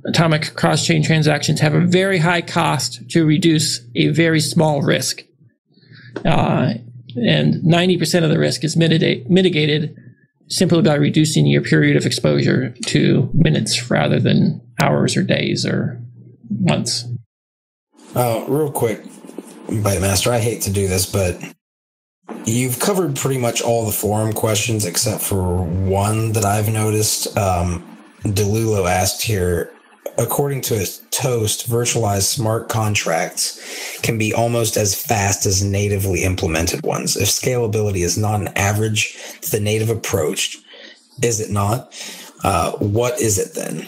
C: atomic cross-chain transactions have a very high cost to reduce a very small risk. And 90% of the risk is mitigated simply by reducing your period of exposure to minutes rather than hours or days or months.
B: Real quick, Bytemaster, I hate to do this, but you've covered pretty much all the forum questions except for one that I've noticed. DeLulo asked here, according to his toast, virtualized smart contracts can be almost as fast as natively implemented ones. If scalability is not an average to the native approach, is it not? What is it then?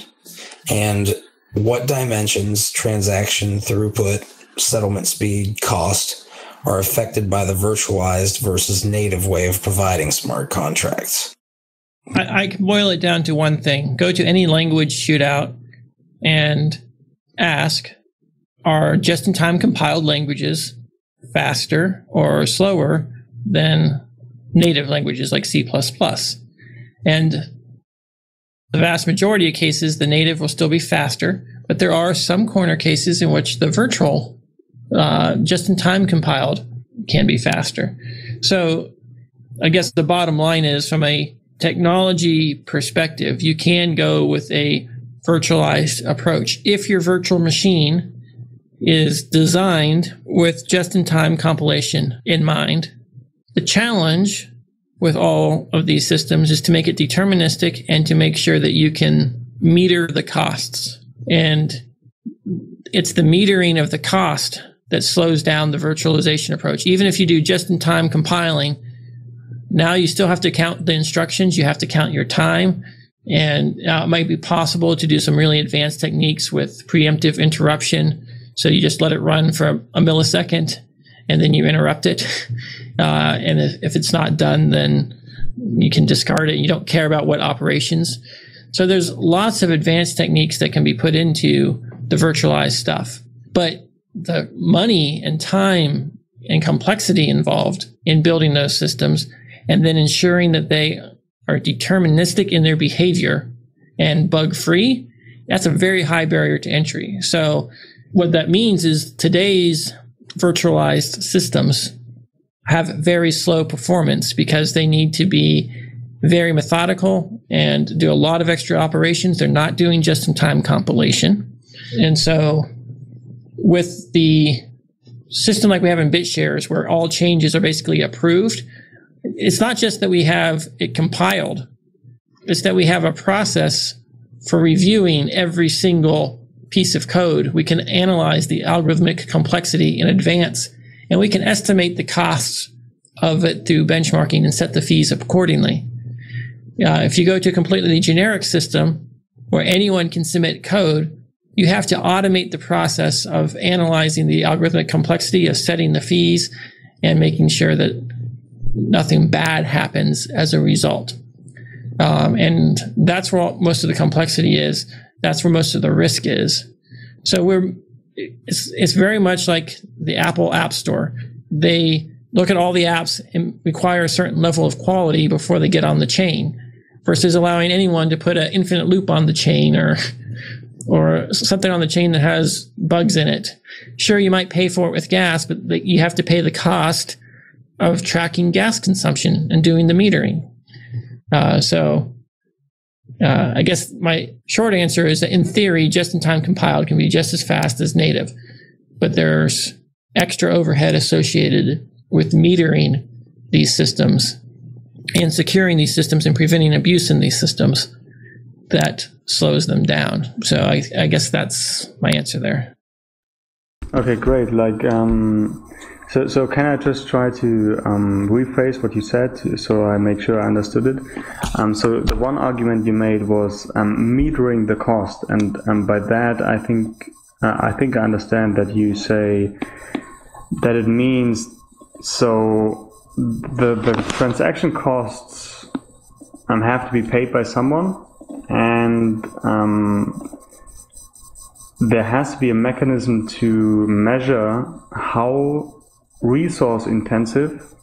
B: And what dimensions, transaction throughput, settlement speed, cost are affected by the virtualized versus native way of providing smart contracts?
C: I can boil it down to one thing. Go to any language shootout and ask, are just-in-time compiled languages faster or slower than native languages like C++? And the vast majority of cases, the native will still be faster, but there are some corner cases in which the virtual just-in-time compiled can be faster. So I guess the bottom line is, from a technology perspective, you can go with a virtualized approach if your virtual machine is designed with just-in-time compilation in mind. The challenge with all of these systems is to make it deterministic and to make sure that you can meter the costs. And it's the metering of the cost that slows down the virtualization approach. Even if you do just-in-time compiling, now you still have to count the instructions, you have to count your time, and it might be possible to do some really advanced techniques with preemptive interruption. So you just let it run for a millisecond, and then you interrupt it. And if it's not done, then you can discard it. You don't care about what operations. So there's lots of advanced techniques that can be put into the virtualized stuff. But the money and time and complexity involved in building those systems, and then ensuring that they are deterministic in their behavior and bug-free, that's a very high barrier to entry. So what that means is today's virtualized systems have very slow performance because they need to be very methodical and do a lot of extra operations. They're not doing just-in-time compilation. And so with the system like we have in BitShares, where all changes are basically approved, it's not just that we have it compiled, it's that we have a process for reviewing every single piece of code. We can analyze the algorithmic complexity in advance, and we can estimate the costs of it through benchmarking and set the fees accordingly. If you go to a completely generic system where anyone can submit code, you have to automate the process of analyzing the algorithmic complexity, of setting the fees, and making sure that nothing bad happens as a result. And that's where most of the complexity is. That's where most of the risk is. So it's very much like the Apple App Store. They look at all the apps and require a certain level of quality before they get on the chain, versus allowing anyone to put an infinite loop on the chain or something on the chain that has bugs in it. Sure, you might pay for it with gas, but you have to pay the cost of tracking gas consumption and doing the metering. I guess my short answer is that in theory, just-in-time compiled can be just as fast as native, but there's extra overhead associated with metering these systems and securing these systems and preventing abuse in these systems that slows them down. So I guess that's my answer there.
D: Okay, great. So can I just try to rephrase what you said so I make sure I understood it? So the one argument you made was metering the cost, and by that I think I understand that you say that it means so the transaction costs have to be paid by someone, and there has to be a mechanism to measure how resource intensive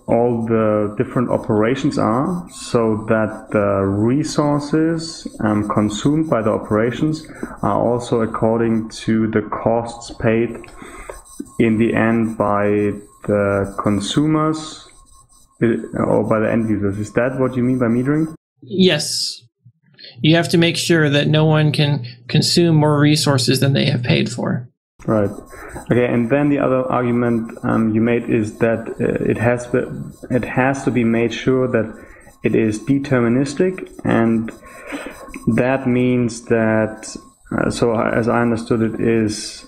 D: all the different operations are, so that the resources consumed by the operations are also according to the costs paid in the end by the consumers or by the end users. Is that what you mean by metering?
C: Yes. You have to make sure that no one can consume more resources than they have paid for.
D: Right. Okay. And then the other argument you made is that it has to be made sure that it is deterministic, and that means that. So as I understood it, is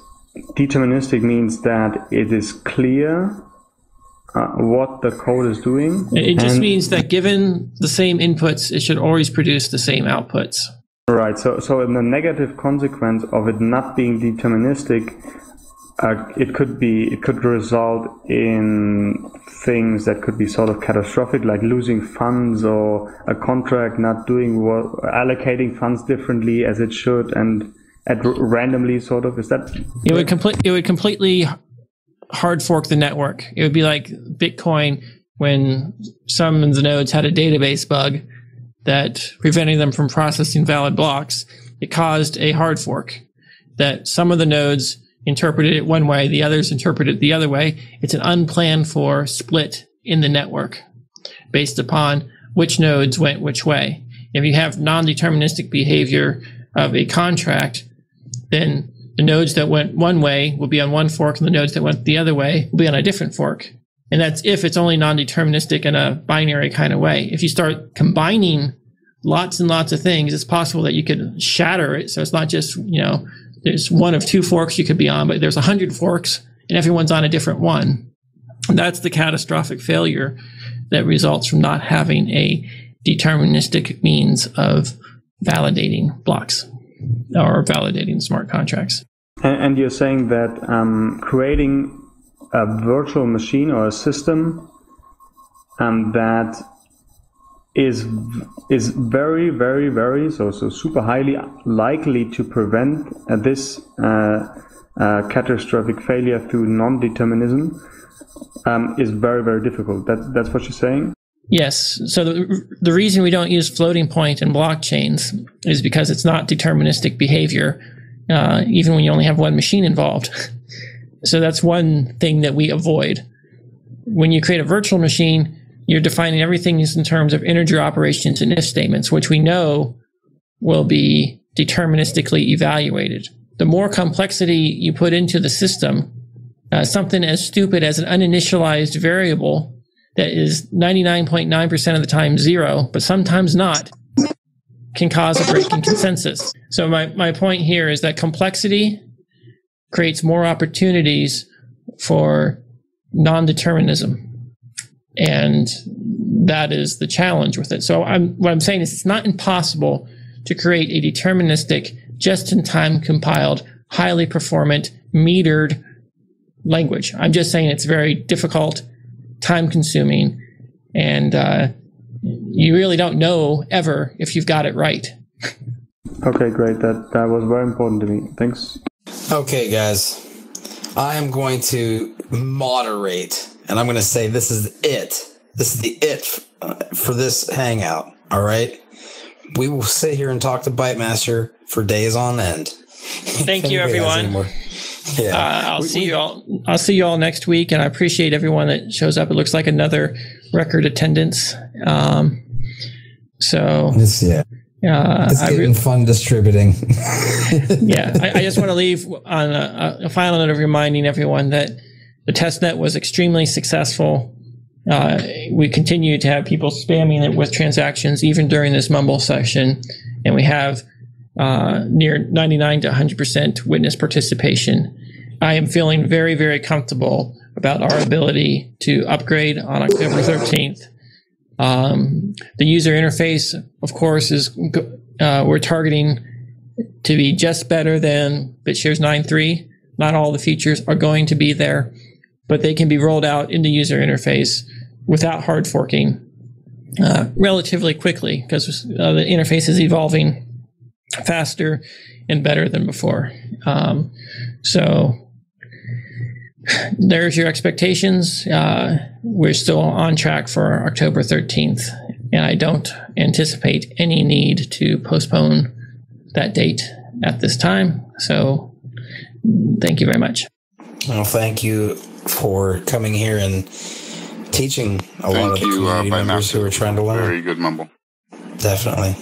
D: deterministic means that it is clear what the code is doing.
C: It just means that given the same inputs, it should always produce the same outputs.
D: Right. So in the negative consequence of it not being deterministic, it could result in things that could be sort of catastrophic, like losing funds or a contract not doing allocating funds differently as it should and randomly, sort of. Is that?
C: It would completely hard fork the network. It would be like Bitcoin when some of the nodes had a database bug that prevented them from processing valid blocks. It caused a hard fork that some of the nodes interpreted it one way, the others interpreted it the other way. It's an unplanned for split in the network based upon which nodes went which way. If you have non-deterministic behavior of a contract, then the nodes that went one way will be on one fork, and the nodes that went the other way will be on a different fork. And that's if it's only non-deterministic in a binary kind of way. If you start combining lots and lots of things, it's possible that you could shatter it. So it's not just, there's one of two forks you could be on, but there's 100 forks and everyone's on a different one. And that's the catastrophic failure that results from not having a deterministic means of validating blocks or validating smart contracts.
D: And you're saying that creating a virtual machine or a system that is very, very, very, so super highly likely to prevent this catastrophic failure through non-determinism is very, very difficult. That's what you're saying?
C: Yes. So the reason we don't use floating point in blockchains is because it's not deterministic behavior, even when you only have one machine involved. So that's one thing that we avoid. When you create a virtual machine, you're defining everything in terms of integer operations and if statements, which we know will be deterministically evaluated. The more complexity you put into the system, something as stupid as an uninitialized variable that is 99.9% of the time zero, but sometimes not, can cause a break in consensus. So my point here is that complexity creates more opportunities for non-determinism. And that is the challenge with it. So what I'm saying is it's not impossible to create a deterministic, just-in-time compiled, highly performant, metered language. I'm just saying it's very difficult, time-consuming, and you really don't know ever if you've got it right.
D: Okay, great. That was very important to me. Thanks.
B: Okay, guys. I am going to moderate, and I'm going to say this is it. This is the it for this hangout, all right? We will sit here and talk to Bytemaster for days on end.
C: Thank you, everyone. I'll see you all next week, and I appreciate everyone that shows up. It looks like another record attendance. It's
B: getting fun distributing.
C: I just want to leave on a final note of reminding everyone that the testnet was extremely successful. We continue to have people spamming it with transactions even during this mumble session, and we have near 99 to 100% witness participation. I am feeling very, very comfortable about our ability to upgrade on October 13th. The user interface, of course, is we're targeting to be just better than BitShares 9.3. Not all the features are going to be there, but they can be rolled out in the user interface without hard forking relatively quickly, because the interface is evolving faster and better than before. So there's your expectations. We're still on track for October 13th, and I don't anticipate any need to postpone that date at this time. So thank you very much.
B: Well, thank you for coming here and teaching a lot of the community members who are trying to learn.
F: Very good, Mumble.
B: Definitely.